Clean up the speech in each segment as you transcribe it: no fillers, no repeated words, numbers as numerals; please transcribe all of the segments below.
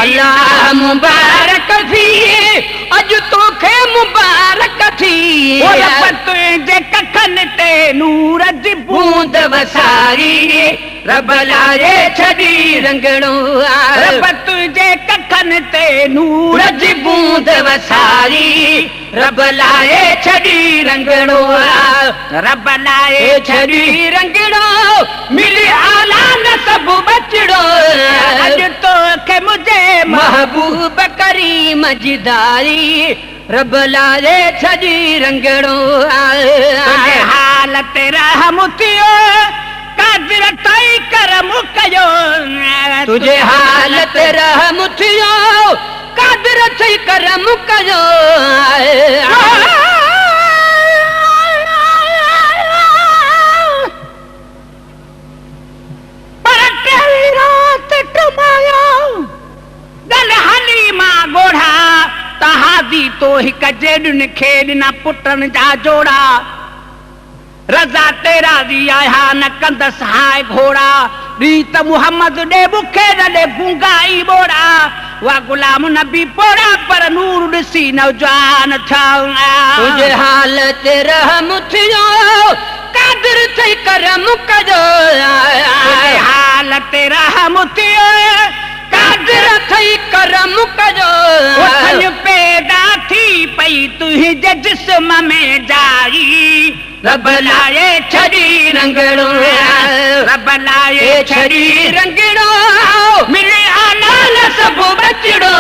अल्लाह मुबारक थी अज तोखे मुबारक थी तुंहिंजे कखनि ते नूर जी बूंद वसारी रब लाए छड़ी रंगड़ो रब तुंहिंजे कखनि ते नूर जी बूंद वसारी रब लाए छड़ी रंगड़ो रब लाए छड़ी रंगड़ो मिली आला न सब बचड़ो अॼु तोखे मुझे महबूब करीम जी दारी रब लाए छड़ी रंगड़ो तुंहिंजे हालत रहम थियो कादिर ताई करम कयो तुझे हालत रहम थियो कादिर ताई करम कयो पर टेवी रात टुमायो गल हलीमा गोढ़ा तहादी तो हिक जेडुन खेल न पुटन जा जोड़ा रज़ा तेरा दी आया न कंदस हाय घोड़ा रीत मुहम्मद दे बुखे दे गुंगाई बोड़ा वा गुलाम नबी पोड़ा पर नूर ॾिसी नौजवान था तुझे हालत रहम थियो कादिर थई करम कजो तुझे हालत रहम थियो कादिर थई करम कजो उथन पैदा थी पई तुंहिंजे जिस्म में जाई रब लाए छड़ी रंगड़ो रब लाए छड़ी रंगड़ो मिले आलाल सब बचड़ो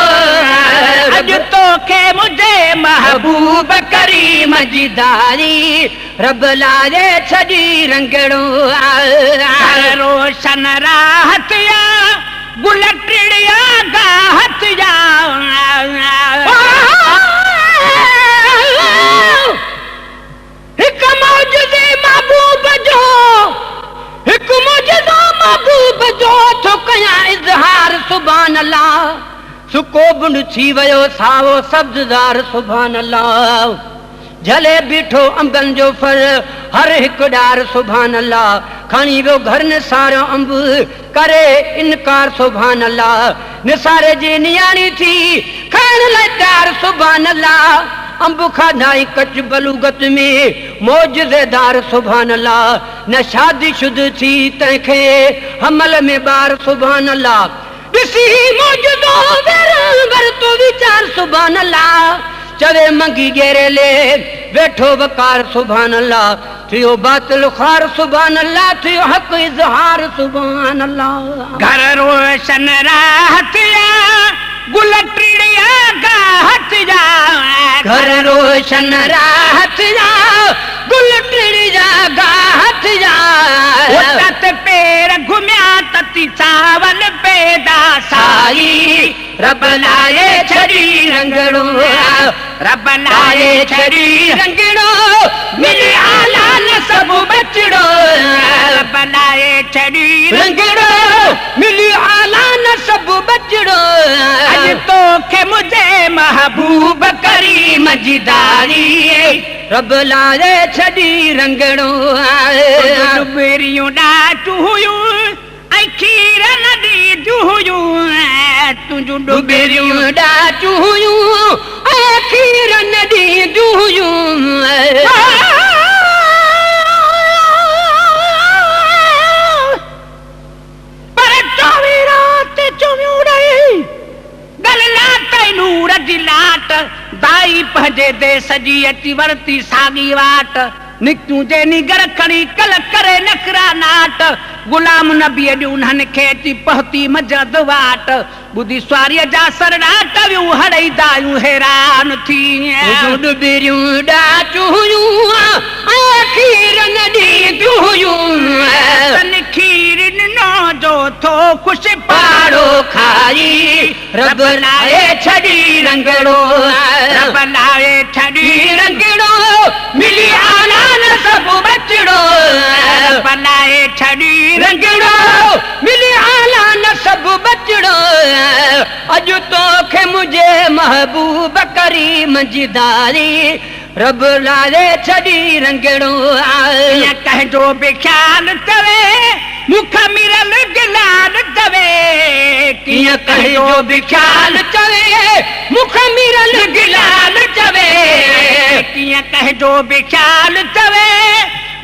अज तोखे मुझे महबूब करीम जी दारी रब लाए छड़ी रंगड़ो रोशन राहत या गुल टिड़िया गाहत या हिक मौजूदे महबूब जो हिक मौजूदा महबूब जो थो कया इज़हार सुभान अल्लाह सुको बुंड थी वयो सावो सब्ज़दार सुभान अल्लाह झले बीठो अंबन जो फर हर हिक डार सुभान अल्लाह खणी वियो घर निसारो अंब करे इनकार सुभान अल्लाह निसारे जी नियाणी थी खाइण लाइ तयार सुभान अल्लाह अंब खाधाई कच बलूगत में मौजज़ेदार सुभान अल्लाह न शादी शुद थी तंहिंखे हमल में बार सुभान अल्लाह ॾिसी मौजूदो वर तो वीचार सुभान अल्लाह चवे मंगी गेरे ले वेठो वकार सुभान अल्लाह थियो बातिल खार सुभान अल्लाह थियो हक इज़हार सुभान अल्लाह घर रोशन राहत या गुल टिड़िया गाहत जा घर रोशन राहत जा गुल टिड़िया गाहत जा तत पेर घुमिया तती चावल पैदा साई रब लाए छड़ी रंगड़ो रब लाए छड़ी रंगड़ो मिली आला न सब बचड़ो रब लाए छड़ी रंगड़ो मिली आला न सब बचड़ो अज तोखे मुझे महबूब करीम जी दारी रब लाए छड़ी रंगड़ो डुबेरियूं ॾाचू हुयूं ऐं खीर नदी जुहुयूं तुंहिंजूं डुबेरियूं ॾाचू हुयूं ऐं खीर नदी जुहुयूं पर चोवी रात चुमियूं रही गल लाट नूर जी लाट दाई पंहिंजे देस जी अची वरती साॻी वाट निकितूं जे निगर खणी कल करे नखरा नाट गुलाम नबी अॼु उन्हनि खे अची पहुती मजद वाट ॿुधी स्वारीअ जा सरडाट वियूं हड़ई दायूं हैरान थी डुबेरियूं ॾाचू हुयूं ऐं खीर नदी जुहुयूं खीर ॾिनो जो थो ख़ुशि पाड़ो खाई रब लाए छड़ी रंगड़ो रब लाए छड़ी रंगड़ो मिली आला न सब बचड़ो रब लाए छड़ी रंगड़ो मिली आला न सब बचड़ो अॼु तोखे मुझे महबूब करीम जी दारी रब लाए छड़ी रंगड़ो कंहिंजो बि ख़्याल तवे मुख मिरल गिलाल तवे कीअं कंहिंजो बि ख्याल चवे मुख मिरल गिलाल चवे कीअं कंहिंजो बि ख्याल चवे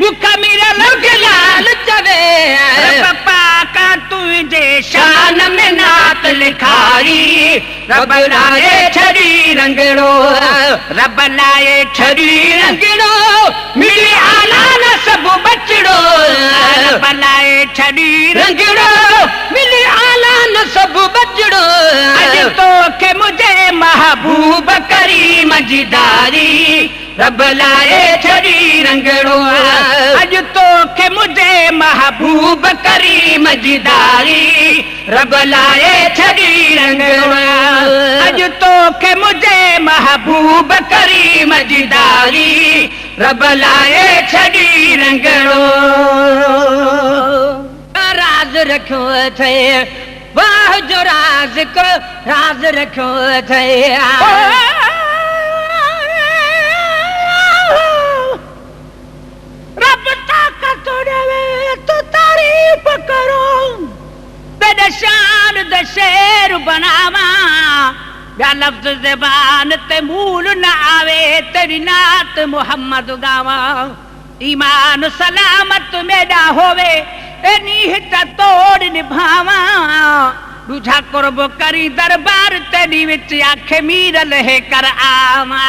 मुख मिरल गिलाल चवे पप्पा का तुंहिंजे शान में नात लिखारी रब लाए छड़ी रंगड़ो रब लाए छड़ी रंगड़ो मिली आला न सब बचड़ो रब लाए छड़ी रंगड़ो मिली आला न सब बचड़ो अॼु तोखे मुंहिंजे महबूब करीम जी दारी रब लाए छड़ी रंगड़ो अॼु तोखे मुंहिंजे महबूब करीम जी दारी रब लाए छड़ी रंगड़ो अॼु तोखे मुंहिंजे महबूब करीम जी दारी रब लाए छड़ी रंगड़ो राज रखियो थे वाह जो राज को राज रखियो थे रब ताक़त ॾेवे तो तारीफ़ करो बेदशान द शेर बनावा ॿिया लफ़्ज़ ज़बान ते मूल न आवे तेरी नात मोहम्मद गावा ईमान सलामत मेरा होवे एनी हित तोड़ निभावा दूजा कुर्ब करी दरबार तेरी विच आखे मीरल है कर आवा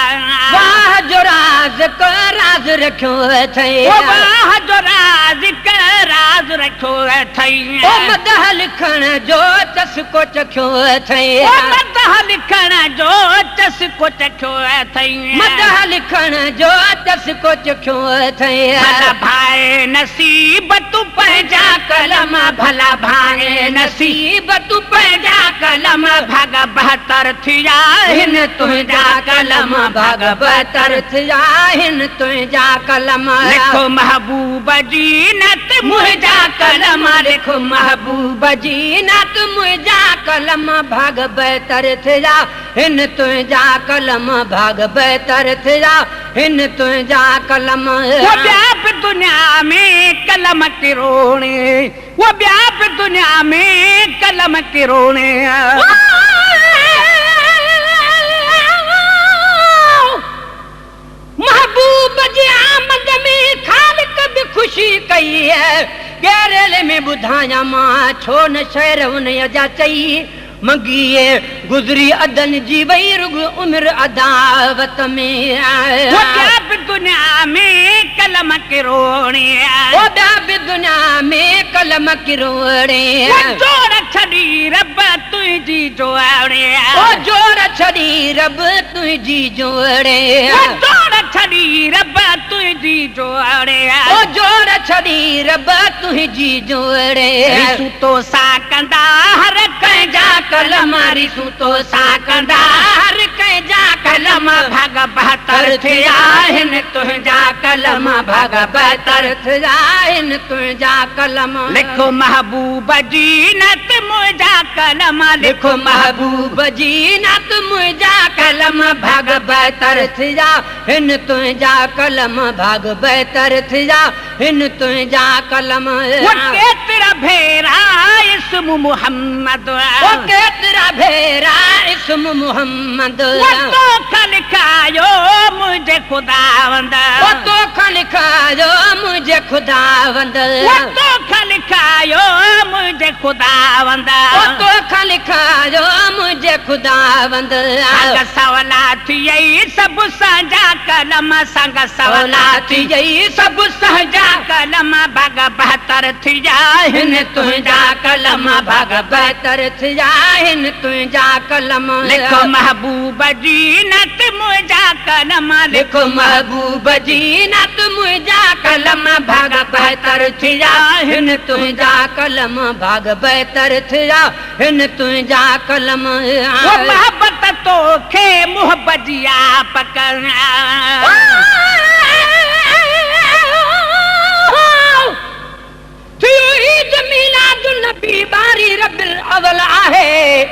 वाह जो राज को राज रखियो थे वाह जो राज का राज रखियो थई ओ मदह लिखण जो चस्को चखियो थे मदह लिखण जो चस्को चखियो थई मदह लिखण जो चस्को चखियो थे भला भाई नसीब तू पंहिंजा कलम भला भाई नसीब तू पंहिंजा कलम भाग बहतर थिया हिन तुंहिंजा कलम भाग बहतर थिया हिन तुंहिंजा कलम लिखो महबूब जी नत मुंहिंजा कलम लिखो महबूब जी नत मुंहिंजा कलम भाग बहतर थिया हिन तुंहिंजा कलम भाग बहतर थिया हिन तुंहिंजा कलम वो ॿिया बि दुनिया में कलम किरोणे वो ॿिया बि दुनिया में कलम किरोणे महबूब जी आमद में खालिक बि ख़ुशी कई है गैरल में ॿुधाया मां छो न शहर उन जा चई मंगीए गुज़री अदन जी वई रुग उम्र अदावत में वो ॿिया बि दुनिया में कलम किरोणे वो ॿिया बि दुनिया में कलम किरोणे जोड़ छड़ी रब तुंहिंजी जोड़े ओ जोड़ छड़ी रब तुंहिंजी जोड़े जोड़ छड़ी रब तुंहिंजी जोड़े ओ जोड़ छड़ी रब तुंहिंजी जोड़े सूतो सा कंदा हर कंहिंजा कलम रिसू तो सा कंदा हर कंहिंजा कलम भाग बहतर थिया हिन तुंहिंजा कलम भाग बहतर थिया हिन तुंहिंजा कलम लिखो महबूब जी नत मुंहिंजा कलम लिखो महबूब जी नत मुंहिंजा कलम भाग बहतर थिया हिन तुंहिंजा कलम भाग बहतर थिया हिन तुंहिंजा कलम वो केतिरा भेरा इस्म मोहम्मद वो केतिरा भेरा इस्म मोहम्मद वो तोखा लिखायो मुंहिंजे खुदावंद वो तोखा लिखायो मुंहिंजे खुदावंद वो तोखा लिखायो मुंहिंजे खुदावंद वो तोखा लिखायो मुंहिंजे खुदावंद संग सवला थियई सभु संजा कलम संग सवला थियई सभु सहजा कलम भाग बहतर थिया हिन तुंहिंजा कलम भाग बहतर थिया हिन तुंहिंजा कलम लिखो महबूब जी नत मुंहिंजा कलम लिखो महबूब जी नत मुंहिंजा कलम भाग बहतर थिया हिन तुंहिंजा कलम भाग बहतर थिया हिन तुंहिंजा कलम वो मोहब्बत तोखे मोहब्बत जी आप करना नबी बारी रबिल अवल आहे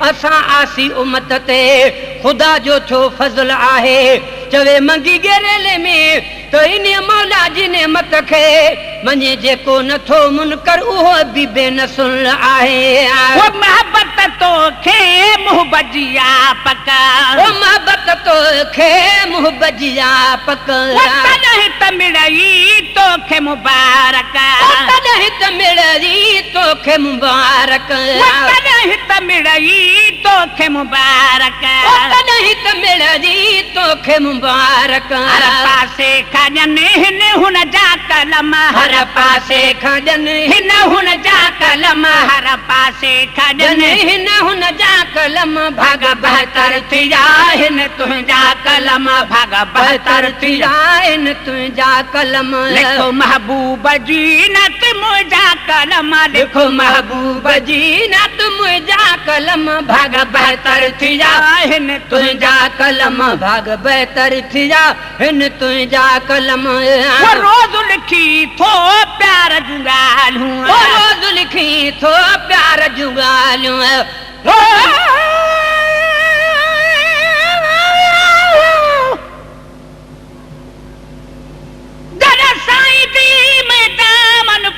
असां आसी उम्मत ते खुदा जो छो फज़ल आहे चवे मंगी गेरेले में तो इन मौला जी नेमत खे मञे जेको नथो मुनकर उहो बि बेनसुल आहे वो मोहब्बत तोखे मुंह बजिया पका ओ मोहब्बत तोखे मुंह बजिया पका तॾहिं त मिड़ई तोखे मुबारक तॾहिं त मिड़ई तोखे मुबारक तॾहिं त मिड़ई तोखे मुबारक तॾहिं त मिड़ई तोखे मुबारक हर पासे खॼनि हिन हुन जा कलम हर पासे खॼनि हिन हुन जा कलम हर पासे खॼनि हिन हुन जा कलम भाग बहतर थी जा हिन तुंहिंजा कलम भाग बहतर थी जा हिन तुंहिंजा कलम लिखो महबूब जी नत मुंहिंजा कलम लिखो महबूब जी नत मुंहिंजा कलम भाग बहतर थी जा हिन तुंहिंजा कलम भाग बहतर थी जा हिन तुंहिंजा कलम रोज़ लिखी थो प्यार जूं ॻाल्हियूं रोज़ लिखी थो प्यार जूं ॻाल्हियूं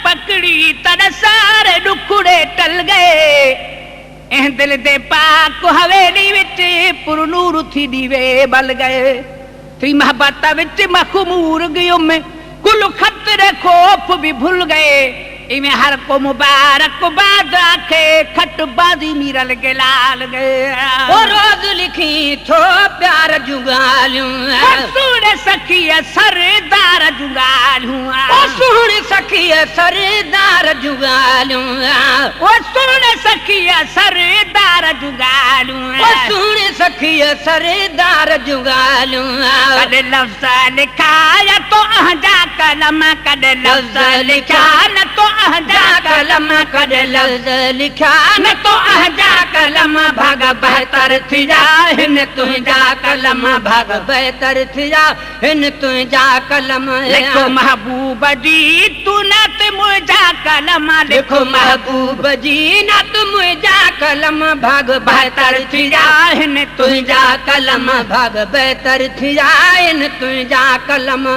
पकड़ी तड़ सारे डुखड़े टल गए ऐं दिल दे पाक हवेली विच पुरनूर थी दीवे बल गए थी मोहब्बत विच मखमूर गयो में कुल खतरे खौफ भी भूल गए इमें हर को मुबारक बाद आखे खट बाजी मीरल के लाल गए ओ रोज लिखी थो प्यार जूं ॻाल्हियूं सुण सखीअ सरदार जूं ॻाल्हियूं ओ सुण सखीअ सरदार जूं ॻाल्हियूं ओ सुण सखीअ सरदार जूं ॻाल्हियूं ओ सुण सखीअ सरदार जूं ॻाल्हियूं कॾहिं लफ़्ज़ लिखाया तो अहजा कलम कॾहिं लफ़्ज़ लिखा न तो अहजा कलम कॾहिं लफ़्ज़ लिखा न तो अहजा कलम भाग बहतर थी जा हिन तुंहिंजा कलम भाग बहतर थी जा हिन तुंहिंजा कलम लिखो महबूब जी तू नत मुंहिंजा कलम लिखो महबूब जी नत मुंहिंजा कलम भाग बहतर थी जा हिन तुंहिंजा कलम भाग बहतर थी जा हिन तुंहिंजा कलम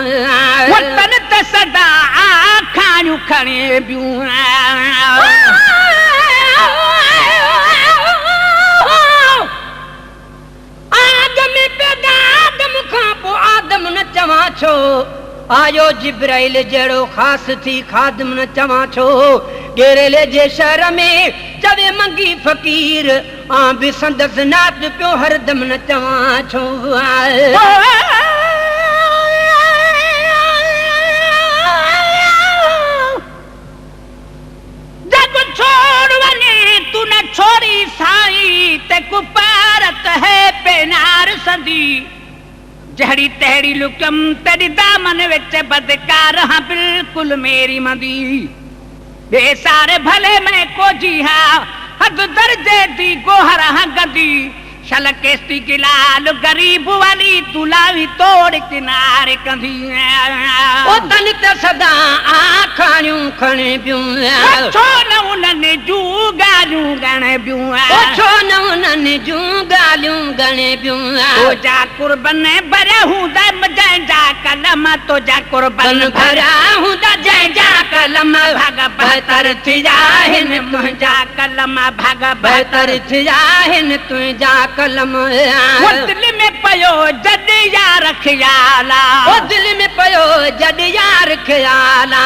वतन त सदा आखाणियूं खणे बियूं आदम पैदा आदम खां पोइ आदम न चवां छो आयो जिब्राइल जहिड़ो ख़ासि थी खादम न चवां छो गेरेले जे शहर में चवे मंगी फ़कीर आ बि संदसि नात पियो हरदम न चवां छो तू न छोड़ी साई ते कुपारत है पेनार संदी जहड़ी तहड़ी लुकम तेरी दामन विच बदकार हाँ बिल्कुल मेरी मदी बेसारे भले मैं को जी हाँ हद दर्जे दी गोहर हाँ गदी शल केस्ती की लाल गरीब वाली तुलावी तोड़ किनारे कंदी ओ तन त सदा आखाणियूं खणे बियूं छो न उन्हनि जूं ॻाल्हियूं ॻणे बियूं ओ छो न उन्हनि जूं ॻाल्हियूं ॻणे बियूं तुंहिंजा कुर्बन भरिया हूंदा जंहिंजा कलम तुंहिंजा कुर्बन भरिया हूंदा जंहिंजा कलम भाग बहतर थी जा हिन तुंहिंजा कलम भाग बहतर थी जा हिन तुंहिंजा कलम दिल में पयो जद यार ख्याला ओ दिल में पयो जद यार ख्याला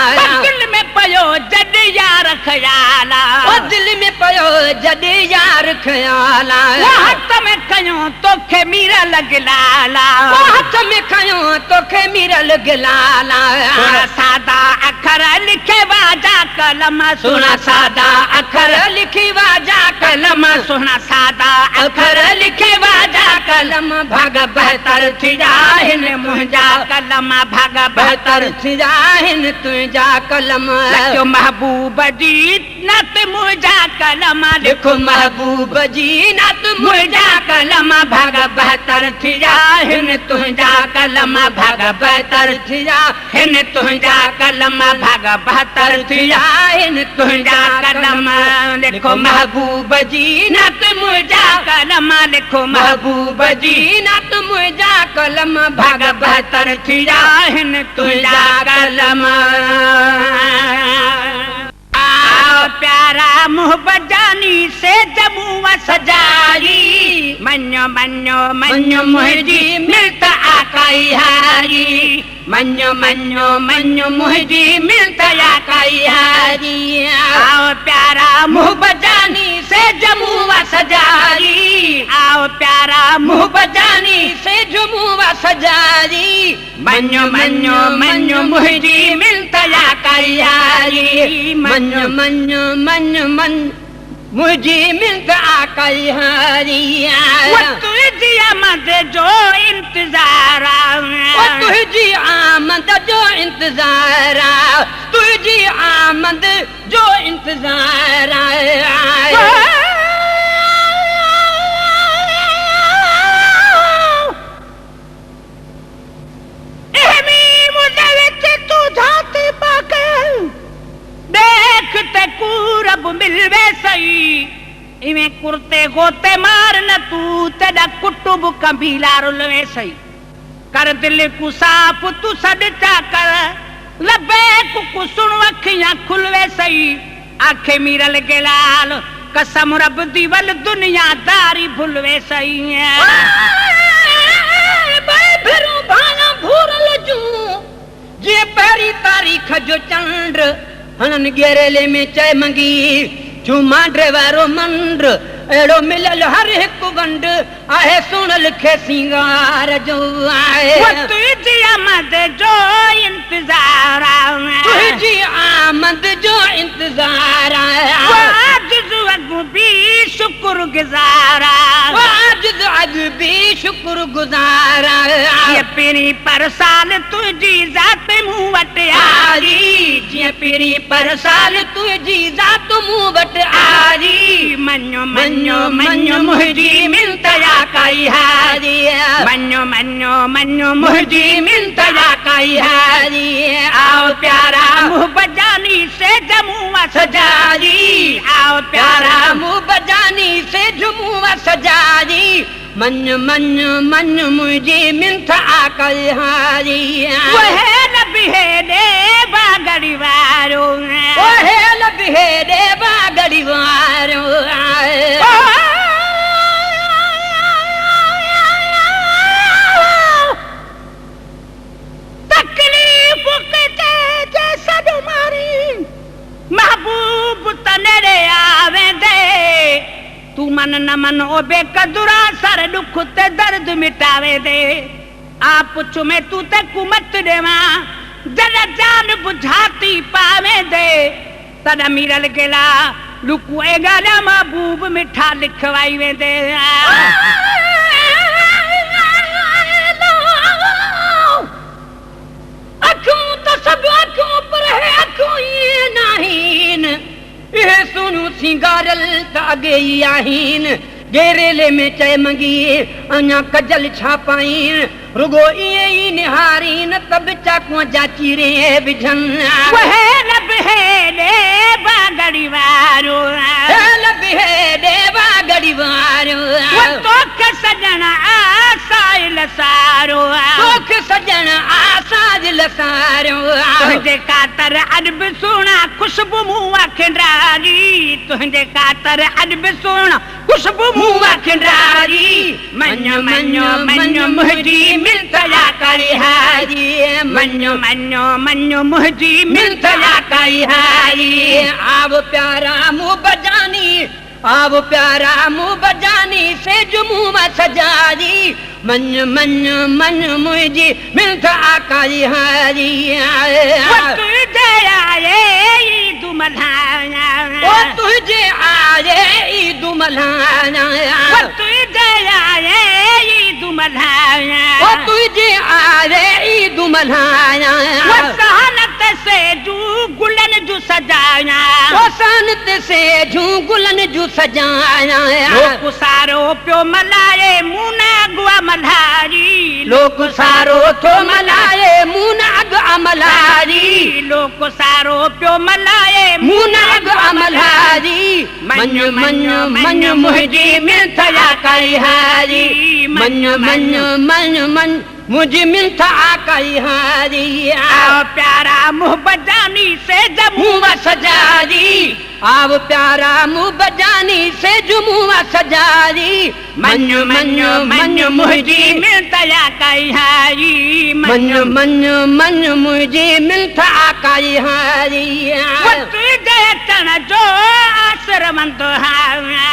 दिल में पयो जद यार ख्याला ओ दिल में पयो जद यार ख्याला हथ में खयो तोखे मीरा लॻलाला ओ हथ में खयो तोखे मीरा लॻलाला सादा अखर लिखे वाजा कलम सुना सादा अखर लिखी वाजा कलम सुना सादा अखर लिखे वाजा कलम भाग बहतर थी जा हिन मुंहिंजा कलम भाग बहतर थी जा हिन तुंहिंजा कलम लिखो महबूब जी नत मुंहिंजा कलम लिखो महबूब जी नत मुंहिंजा कलम भाग बहतर थी जा हिन तुंहिंजा कलम भाग बहतर थी जा हिन तुंहिंजा कलम भाग बहतर थी जा हिन तुंहिंजा कलम लिखो महबूब जी नत मुंहिंजा कलम लिखो महबूब जी नत मुंहिंजा कलम भाग बहतर थी जा हिन तुंहिंजा कलम आओ प्यारा मोहब्बत जानी से जमू व सजाई मन्यो मन्यो मन्यो मुझी मिलता आकाई हारी मन्यो मन्यो मन्यो मुझी मिलता आकाई हारी आओ प्यारा मोहब्बत जानी से जमू व सजाई आओ प्यारा मोहब्बत जानी से जमू व सजाई मन्यो मन्यो मन्यो मुझी मिलता आकाई हारी मन्यो मन्यो मन्यो मन मुझे मिलता आकाई हारी तुझी आमद जो इंतजार तुझी आमद जो इंतजार तुझी आमद जो इंतजार देख ते कूरब मिलवे सही इवें कुर्ते गोते मार न तू तेरा कुटुब कबीला रुलवे सही कर दिल को साफ तू सडचा कर लबे को सुन अखियां खुलवे सही आंखें मीरल के लाल कसम रब दी वल दुनियादारी भूलवे सही फिरू भाना भूरल जू जे पहरी तारीख जो चंद्र हनन गेरेले में चय मंगी चुमा ड्रेवारो मंड एड़ो मिलल हर एक गंड आहे सुनल खे सिंगार जो आए तुझी आमद जो इंतजार तुझी आमद जो इंतजार आज अगु भी शुक्र गुजारा आज अगु भी शुक्र गुजारा ये पीरी पर साल तुझी जात मुंह वट आरी जे पीरी पर साल तुझी जात मुंह वट आरी मन्यो मन्यो मन्यो मुझी मिलता आकाई हारी मन्यो मन्यो मन्यो मुझी मिलता आकाई हारी आओ प्यारा मुँह बजानी से जमुआ सजारी आओ प्यारा मुँह बजानी से जमुआ सजारी मन मन मन मुझे मिलता आकाई हारी वह नबी है देवा गरीवारो वह नबी है देवा गरीवारो तकलीफ के जैसा तुम्हारी महबूब तनेरे आवे दे तू मन न मन ओ बेकदुरा सर दुख ते दर्द मिटावे दे आप पुछो मैं तू ते कुमत देवा जरा जान बुझाती पावे दे तदा मीरल गेला लुकुए गाना महबूब मिठा लिखवाई वे दे अखों तो सब अखों पर है अखों ये नाहीन ये सुनु सिंगारल तागे आहीन गेरेले में चय मंगी अना कजल छापाइन रुगो ये निहारीन तब चाकू जाची रे बिझन वह लब है देवा गड़ीवारो लब है देवा गड़ीवारो तो के सजना आसाइल सारो तो के सजना आसाइल सारो तुझे कातर अदब सुना खुशबू मुआ खंडारी तुझे कातर अदब सुना खुशबू मुआ खंडारी मन्यो मन्यो मन्यो मुझी मिलता आकाई हारी मन्यो मन्यो मन्यो मुझी मिलता आकाई हारी आव प्यारा मुँह बजानी आव प्यारा मुँह बजानी से जुमू सजारी मन मन मन मुझी मिलता आकाई हारी तुझे आए दुमलाना तुझे आए दुमलाना तुझे आए दुमलाना तुझे आए दुमलाना सहनत से जू गुलन जू सजाना सहनत से जू गुलन जू सजाना लोग सारो प्यो मलाए मुना गुआ मल्हारी लोग सारो तो मलाए मुना गुआ मल्हारी लोग सारो प्यो मलाए मुना गुआ मल्हारी मन्यो मन्यो मन्यो मुझे मिलता आकाई हारी मन्यो मन्यो मन्यो मन मुझे मिलता आकाई हारी आओ प्यारा मुँह बजानी से जमुआ सजारी आव प्यारा मुँह बजानी से जुमुआ सजारी मनु मनु मनु मुझी मिलता काई हारी मनु मनु मनु मुझी मिलता काई हारी वक्त जय तन जो आश्रमंत हारा